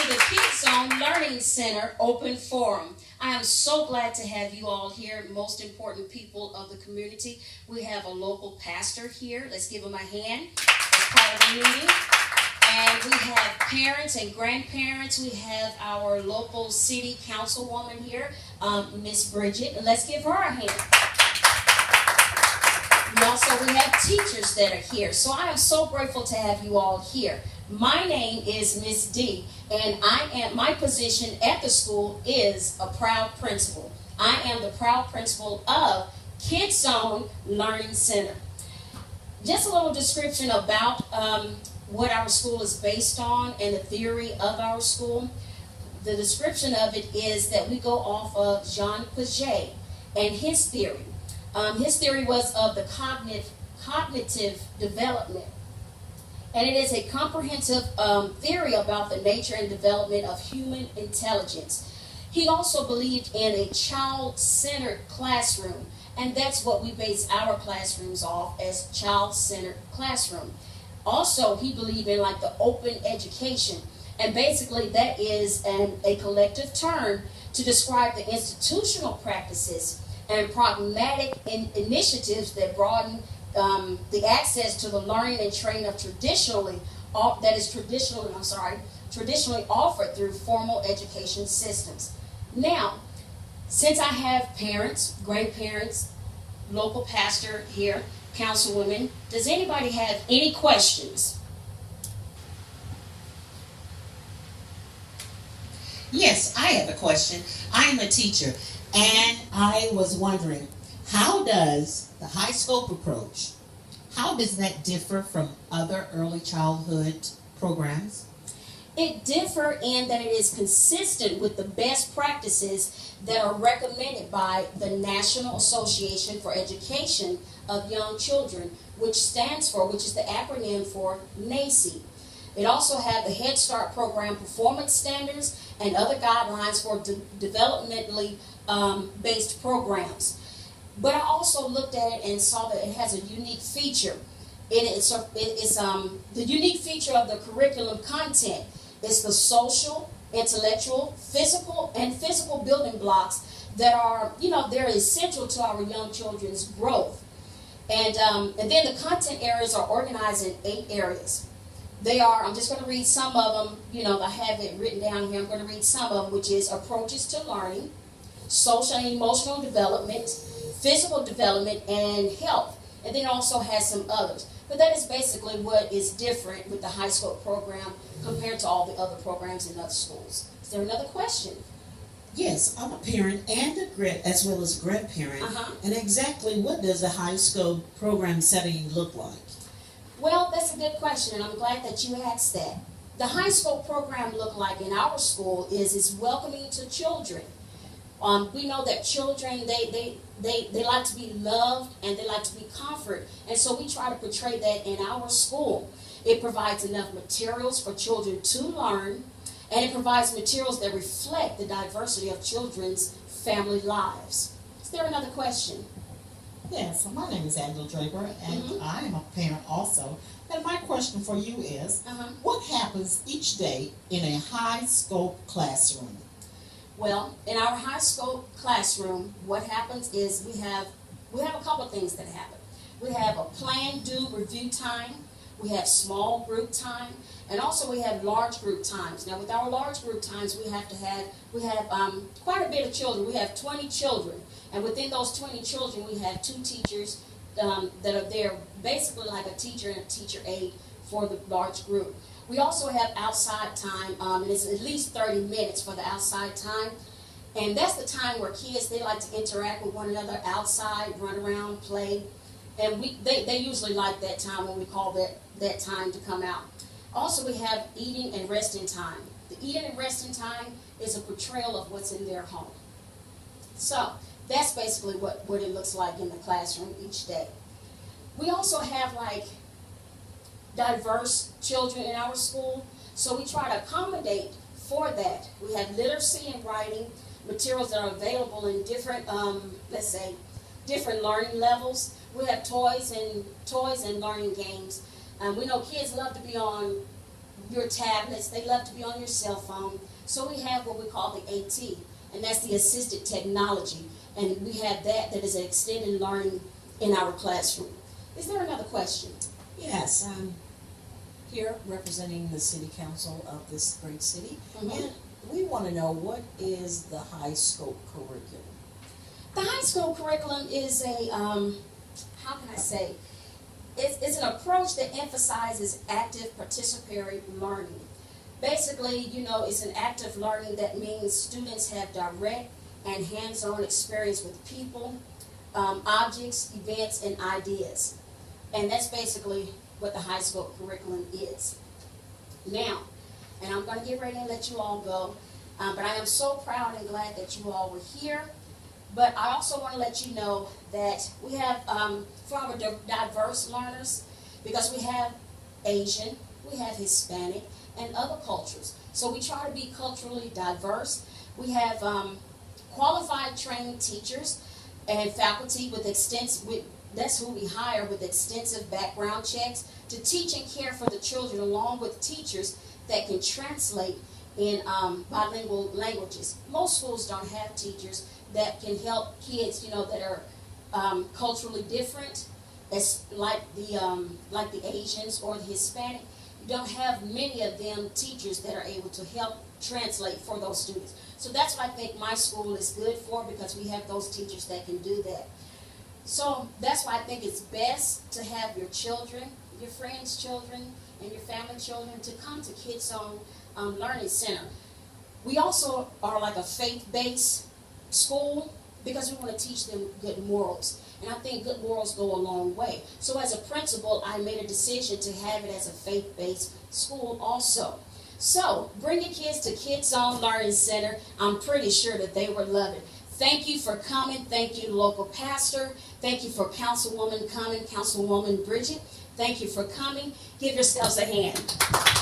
the Kids Zone Learning Center Open Forum. I am so glad to have you all here, most important people of the community. We have a local pastor here. Let's give him a hand as part of the meeting. And we have parents and grandparents. We have our local city councilwoman here, Miss Bridget. And let's give her a hand. We have teachers that are here. So I am so grateful to have you all here. My name is Miss D, and my position at the school is a proud principal. I am the proud principal of Kids Zone Learning Center. Just a little description about what our school is based on and the theory of our school. The description of it is that we go off of Jean Piaget and his theory. His theory was of the cognitive development. And it is a comprehensive theory about the nature and development of human intelligence. He also believed in a child-centered classroom. And that's what we base our classrooms off, as child-centered classroom. Also, he believed in like the open education. And basically that is a collective term to describe the institutional practices and pragmatic initiatives that broaden the access to the learning and training of traditionally offered through formal education systems. Now, since I have parents, grandparents, local pastor here, councilwomen, does anybody have any questions? Yes, I have a question. I am a teacher, and I was wondering, how does the high scope approach, how does that differ from other early childhood programs? It differs in that it is consistent with the best practices that are recommended by the National Association for Education of Young Children, which is the acronym for NAEYC. It also has the Head Start program performance standards and other guidelines for developmentally based programs. But I also looked at it and saw that it has a unique feature. The unique feature of the curriculum content is the social, intellectual, physical building blocks that are, they're essential to our young children's growth. And then the content areas are organized in 8 areas. They are, I'm just going to read some of them, I have it written down here. I'm going to read some of them, which is approaches to learning, social and emotional development, physical development, and health. And then it also has some others. But that is basically what is different with the high school program compared to all the other programs in other schools. Is there another question? Yes, I'm a parent and as well as grandparent. And exactly what does the high school program setting look like? Well, that's a good question, and I'm glad that you asked that. The high school program look like in our school is welcoming to children. We know that children, they like to be loved and they like to be comforted. And so we try to portray that in our school. It provides enough materials for children to learn, and it provides materials that reflect the diversity of children's family lives. Is there another question? Yes, so my name is Angela Draper, and I am a parent also. And my question for you is, what happens each day in a high scope classroom? Well, in our high school classroom, what happens is we have a couple of things that happen. We have a plan, do, review time. We have small group time, and also we have large group times. Now, with our large group times, we have quite a bit of children. We have 20 children, and within those 20 children, we have 2 teachers that are there, basically like a teacher and a teacher aide for the large group. We also have outside time, and it's at least 30 minutes for the outside time. And that's the time where kids, they like to interact with one another outside, run around, play. And they usually like that time when we call that time to come out. Also, we have eating and resting time. The eating and resting time is a portrayal of what's in their home. So that's basically what it looks like in the classroom each day. We also have diverse children in our school, so we try to accommodate for that. We have literacy and writing materials that are available in different, different learning levels. We have toys and learning games. We know kids love to be on your tablets. They love to be on your cell phone. So we have what we call the AT, and that's the assisted technology. And we have that is an extended learning in our classroom. Is there another question? Yes, I'm here representing the city council of this great city. And we want to know, what is the high scope curriculum? The high school curriculum is a, how can I say, it's an approach that emphasizes active participatory learning. Basically, you know, it's an active learning that means students have direct and hands-on experience with people, objects, events, and ideas. And that's basically what the high school curriculum is. Now, and I'm going to get ready and let you all go, but I am so proud and glad that you all were here. But I also want to let you know that we have, for our diverse learners, because we have Asian, we have Hispanic, and other cultures. So we try to be culturally diverse. We have qualified trained teachers and faculty with extensive, that's who we hire with extensive background checks to teach and care for the children, along with teachers that can translate in bilingual languages. Most schools don't have teachers that can help kids, you know, that are culturally different, as like the Asians or the Hispanic. You don't have many of them teachers that are able to help translate for those students. So that's what I think my school is good for, because we have those teachers that can do that. So that's why I think it's best to have your children, your friends' children, and your family children to come to Kids Zone Learning Center. We also are like a faith-based school because we want to teach them good morals. And I think good morals go a long way. So as a principal, I made a decision to have it as a faith-based school also. So bring your kids to Kids Zone Learning Center. I'm pretty sure that they would love it. Thank you for coming. Thank you, local pastor. Thank you for Councilwoman coming, Councilwoman Bridget. Thank you for coming. Give yourselves a hand.